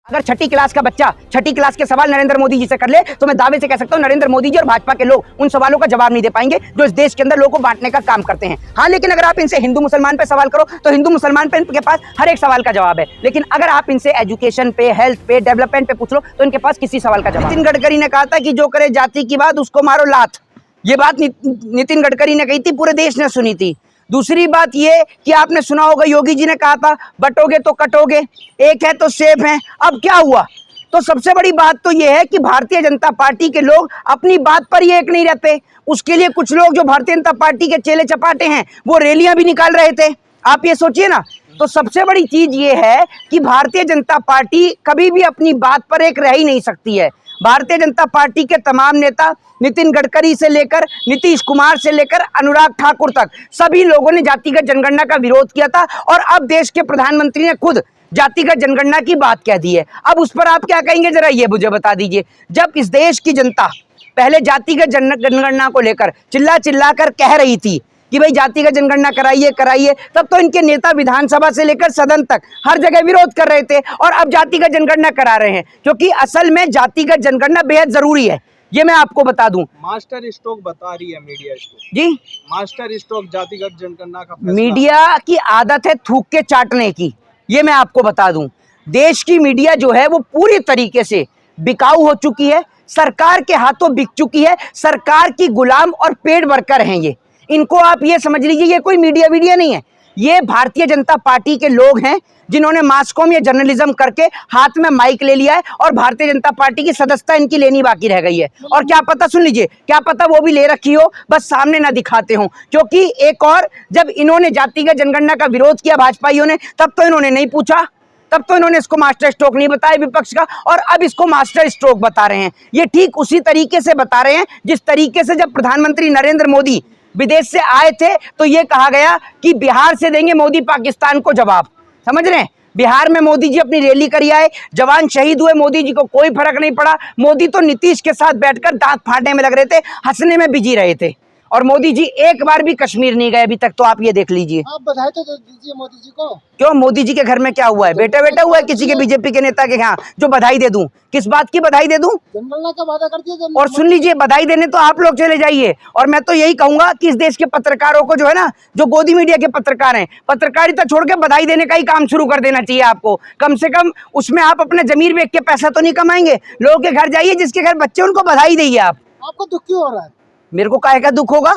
अगर छठी क्लास का बच्चा छठी क्लास के सवाल नरेंद्र मोदी जी से कर ले तो मैं दावे से कह सकता हूं नरेंद्र मोदी जी और भाजपा के लोग उन सवालों का जवाब नहीं दे पाएंगे जो इस देश के अंदर लोगों को बांटने का काम करते हैं। हाँ, लेकिन अगर आप इनसे हिंदू मुसलमान पे सवाल करो तो हिंदू मुसलमान पे इनके पास हर एक सवाल का जवाब है, लेकिन अगर आप इनसे एजुकेशन पे, हेल्थ पे, डेवलपमेंट पे पूछ लो तो इनके पास किसी सवाल का जवाब। नितिन गडकरी ने कहा था कि जो करे जाति की बात उसको मारो लात। ये बात नितिन गडकरी ने कही थी, पूरे देश ने सुनी थी। दूसरी बात ये कि आपने सुना होगा योगी जी ने कहा था बटोगे तो कटोगे, एक है तो सेफ है। अब क्या हुआ? तो सबसे बड़ी बात तो ये है कि भारतीय जनता पार्टी के लोग अपनी बात पर ही एक नहीं रहते। उसके लिए कुछ लोग जो भारतीय जनता पार्टी के चेले चपाटे हैं वो रैलियां भी निकाल रहे थे। आप ये सोचिए ना। तो सबसे बड़ी चीज ये है कि भारतीय जनता पार्टी कभी भी अपनी बात पर एक रह ही नहीं सकती है। भारतीय जनता पार्टी के तमाम नेता, नितिन गडकरी से लेकर नीतीश कुमार से लेकर अनुराग ठाकुर तक, सभी लोगों ने जातिगत जनगणना का विरोध किया था और अब देश के प्रधानमंत्री ने खुद जातिगत जनगणना की बात कह दी है। अब उस पर आप क्या कहेंगे, जरा ये मुझे बता दीजिए। जब इस देश की जनता पहले जातिगत जनगणना को लेकर चिल्ला चिल्ला कर कह रही थी कि भाई जातिगत जनगणना कराइए कराइए, तब तो इनके नेता विधानसभा से लेकर सदन तक हर जगह विरोध कर रहे थे और अब जातिगत जनगणना करा रहे हैं, क्योंकि असल में जातिगत जनगणना बेहद जरूरी है। ये मैं आपको बता दूं। मास्टर स्ट्रोक बता रही है मीडिया स्ट्रोक। जी, मास्टर स्ट्रोक जातिगत जनगणना का मीडिया की आदत है थूक के चाटने की। ये मैं आपको बता दूं, देश की मीडिया जो है वो पूरी तरीके से बिकाऊ हो चुकी है, सरकार के हाथों बिक चुकी है, सरकार की गुलाम और पेड वर्कर हैं ये। इनको आप ये समझ लीजिए, ये कोई मीडिया नहीं है, ये भारतीय जनता पार्टी के लोग हैं जिन्होंने मास कॉम या जर्नलिज्म करके हाथ में माइक ले लिया है और भारतीय जनता पार्टी की सदस्यता इनकी लेनी बाकी रह गई है। और क्या पता, सुन लीजिए, क्या पता वो भी ले रखी हो, बस सामने ना दिखाते हो। क्योंकि एक और, जब इन्होंने जातिगत जनगणना का विरोध किया भाजपाइयों ने, तब तो इन्होंने नहीं पूछा, तब तो इन्होंने इसको मास्टर स्ट्रोक नहीं बताया विपक्ष का, और अब इसको मास्टर स्ट्रोक बता रहे हैं। ये ठीक उसी तरीके से बता रहे हैं जिस तरीके से जब प्रधानमंत्री नरेंद्र मोदी विदेश से आए थे तो ये कहा गया कि बिहार से देंगे मोदी पाकिस्तान को जवाब। समझ रहे हैं? बिहार में मोदी जी अपनी रैली करी आए, जवान शहीद हुए, मोदी जी को कोई फर्क नहीं पड़ा। मोदी तो नीतीश के साथ बैठकर दांत फाड़ने में लग रहे थे, हंसने में बिजी रहे थे। और मोदी जी एक बार भी कश्मीर नहीं गए अभी तक, तो आप ये देख लीजिए। आप बधाई तो दीजिए मोदी जी को। क्यों, मोदी जी के घर में क्या हुआ है? बेटा बेटा हुआ है किसी के, बीजेपी के नेता के यहाँ जो बधाई दे दूं? किस बात की बधाई दे दूं? जनगणना का वादा कर दिया। और सुन लीजिए, बधाई देने तो आप लोग चले जाइए, और मैं तो यही कहूंगा कि इस देश के पत्रकारों को, जो है ना, जो गोदी मीडिया के पत्रकार हैं, पत्रकारिता छोड़ के बधाई देने का ही काम शुरू कर देना चाहिए आपको। कम से कम उसमें आप अपना जमीर बेच के पैसा तो नहीं कमाएंगे। लोगों के घर जाइए, जिसके घर बच्चे, उनको बधाई दइए आप। आपको दुख क्यों हो रहा है? मेरे को काहे का दुख होगा?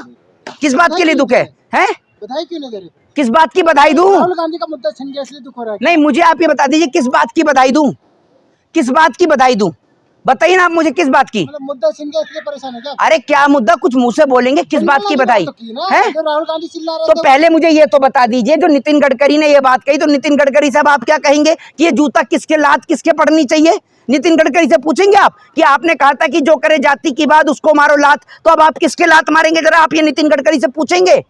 किस बात के लिए दुख है? बधाई क्यों नहीं दे रहे? किस बात की बधाई दूं? राहुल गांधी का मुद्दा छिन गया इसलिए दुख हो रहा है। नहीं, मुझे आप ये बता दीजिए किस बात की बधाई दूं? किस बात की बधाई दूं? बताइए ना आप मुझे, किस बात की? मतलब मुद्दा छिन गया इसलिए परेशान है क्या? अरे क्या मुद्दा, कुछ मुंह से बोलेंगे, किस बात की बधाई है? राहुल गांधी चिल्ला रहे तो पहले मुझे ये तो बता दीजिए, जो नितिन गडकरी ने ये बात कही, तो नितिन गडकरी साहब आप क्या कहेंगे कि ये जूता किसके, लात किसके पड़नी चाहिए? नितिन गडकरी से पूछेंगे आप कि आपने कहा था कि जो करे जाति की बात उसको मारो लात, तो अब आप किसके लात मारेंगे? जरा आप ये नितिन गडकरी से पूछेंगे?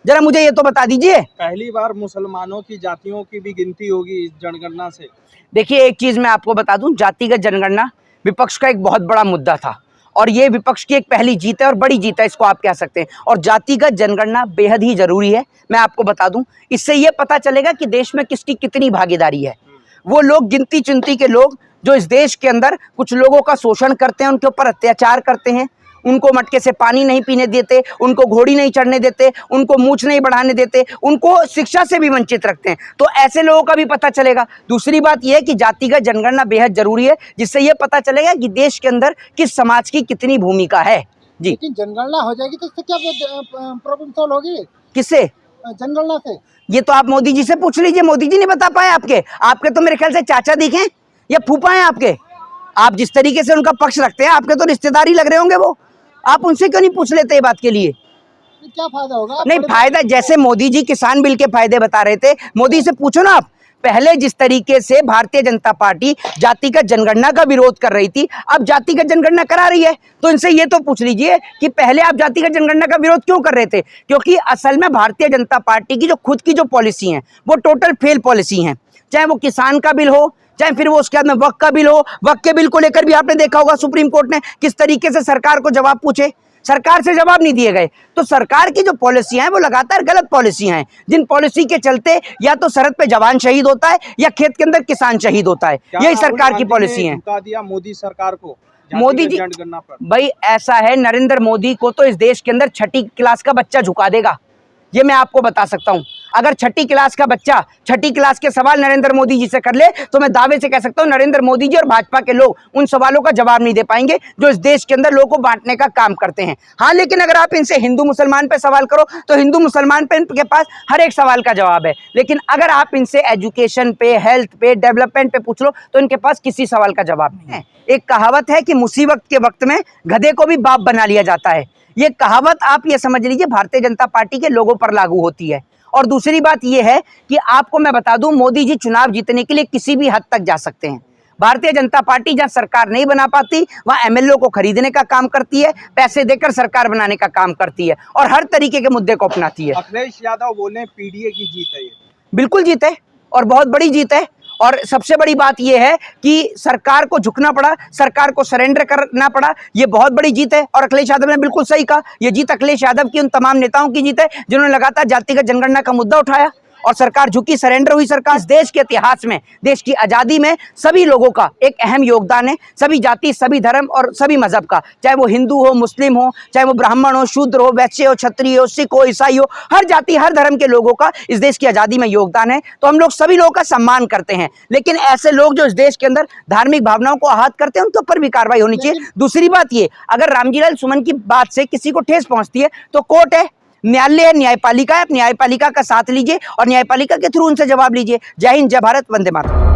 जरा मुझे ये तो बता दीजिए। पहली बार मुसलमानों की जातियों की भी गिनती होगी इस जनगणना से। देखिए, एक चीज मैं आपको बता दूं, जातिगत जनगणना विपक्ष का एक बहुत बड़ा मुद्दा था और ये विपक्ष की एक पहली जीत है और बड़ी जीत है, इसको आप कह सकते हैं। और जातिगत जनगणना बेहद ही जरूरी है। मैं आपको बता दूं, इससे ये पता चलेगा कि देश में किसकी कितनी भागीदारी है। वो लोग, गिनती चुनती के लोग, जो इस देश के अंदर कुछ लोगों का शोषण करते हैं, उनके ऊपर अत्याचार करते हैं, उनको मटके से पानी नहीं पीने देते, उनको घोड़ी नहीं चढ़ने देते, उनको मूछ नहीं बढ़ाने देते, उनको शिक्षा से भी वंचित रखते हैं, तो ऐसे लोगों का भी पता चलेगा। दूसरी बात यह है कि जातिगत जनगणना बेहद जरूरी है, जिससे यह पता चलेगा कि देश के अंदर किस समाज की कितनी भूमिका है। जी, लेकिन जनगणना हो जाएगी तो इससे क्या प्रॉब्लम सॉल्व होगी? किससे? जनगणना से। ये तो आप मोदी जी से पूछ लीजिए, मोदी जी नहीं बता पाए आपके तो मेरे ख्याल से चाचा दिखे या फूफा हैं आपके। आप जिस तरीके से उनका पक्ष रखते हैं, आपके तो रिश्तेदार ही लग रहे होंगे वो। आप उनसे क्यों नहीं पूछ लेते ये बात के लिए? क्या फायदा होगा? नहीं, फायदा, जैसे मोदी जी किसान बिल के फायदे बता रहे थे, मोदी से पूछो ना आप। पहले जिस तरीके से भारतीय जनता पार्टी जातिगत जनगणना का विरोध कर रही थी, अब जातिगत जनगणना करा रही है, तो इनसे ये तो पूछ लीजिए कि पहले आप जातिगत जनगणना का विरोध क्यों कर रहे थे? क्योंकि असल में भारतीय जनता पार्टी की जो खुद की जो पॉलिसी है वो टोटल फेल पॉलिसी है। चाहे वो किसान का बिल हो, चाहे फिर वो उसके बाद में वक्फ का बिल हो। वक्फ के बिल को लेकर भी आपने देखा होगा सुप्रीम कोर्ट ने किस तरीके से सरकार को जवाब पूछे। सरकार से जवाब नहीं दिए गए। तो सरकार की जो पॉलिसियां हैं वो लगातार गलत पॉलिसियां हैं, जिन पॉलिसी के चलते या तो सरहद पे जवान शहीद होता है या खेत के अंदर किसान शहीद होता है। क्या यही राहुल सरकार की गांधी पॉलिसी ने है। झुका दिया मोदी सरकार को, मोदी जी जातिगत जनगणना पर? भाई ऐसा है, नरेंद्र मोदी को तो इस देश के अंदर छठी क्लास का बच्चा झुका देगा, ये मैं आपको बता सकता हूं। अगर छठी क्लास का बच्चा छठी क्लास के सवाल नरेंद्र मोदी जी से कर ले तो मैं दावे से कह सकता हूं नरेंद्र मोदी जी और भाजपा के लोग उन सवालों का जवाब नहीं दे पाएंगे जो इस देश के अंदर लोगों को बांटने का काम करते हैं। हाँ, लेकिन अगर आप इनसे हिंदू मुसलमान पे सवाल करो तो हिंदू मुसलमान पे इनके पास हर एक सवाल का जवाब है, लेकिन अगर आप इनसे एजुकेशन पे, हेल्थ पे, डेवलपमेंट पे पूछ लो तो इनके पास किसी सवाल का जवाब नहीं है। एक कहावत है कि मुसीबत के वक्त में गधे को भी बाप बना लिया जाता है। ये कहावत आप ये समझ लीजिए भारतीय जनता पार्टी के लोगों पर लागू होती है। और दूसरी बात ये है कि आपको मैं बता दूं, मोदी जी चुनाव जीतने के लिए किसी भी हद तक जा सकते हैं। भारतीय जनता पार्टी जहां सरकार नहीं बना पाती वहां एमएलए को खरीदने का काम करती है, पैसे देकर सरकार बनाने का काम करती है और हर तरीके के मुद्दे को अपनाती है। अखिलेश यादव बोले पीडीए की जीत है ये। बिल्कुल जीत है और बहुत बड़ी जीत है। और सबसे बड़ी बात यह है कि सरकार को झुकना पड़ा, सरकार को सरेंडर करना पड़ा, ये बहुत बड़ी जीत है। और अखिलेश यादव ने बिल्कुल सही कहा, ये जीत अखिलेश यादव की उन तमाम नेताओं की जीत है जिन्होंने लगातार जातिगत जनगणना का मुद्दा उठाया और सरकार झुकी, सरेंडर हुई सरकार। इस देश के इतिहास में, देश की आज़ादी में सभी लोगों का एक अहम योगदान है, सभी जाति, सभी धर्म और सभी मजहब का, चाहे वो हिंदू हो, मुस्लिम हो, चाहे वो ब्राह्मण हो, शूद्र हो, वैश्य हो, क्षत्रिय हो, सिख हो, ईसाई हो, हर जाति हर धर्म के लोगों का इस देश की आज़ादी में योगदान है। तो हम लोग सभी लोगों का सम्मान करते हैं, लेकिन ऐसे लोग जो इस देश के अंदर धार्मिक भावनाओं को आहत करते हैं उनके ऊपर भी कार्रवाई होनी चाहिए। दूसरी बात ये, अगर रामजीलाल सुमन की बात से किसी को ठेस पहुंचती है तो कोर्ट है, न्यायालय है, न्यायपालिका है, आप न्यायपालिका का साथ लीजिए और न्यायपालिका के थ्रू उनसे जवाब लीजिए। जय हिंद, जय भारत, वंदे मातरम।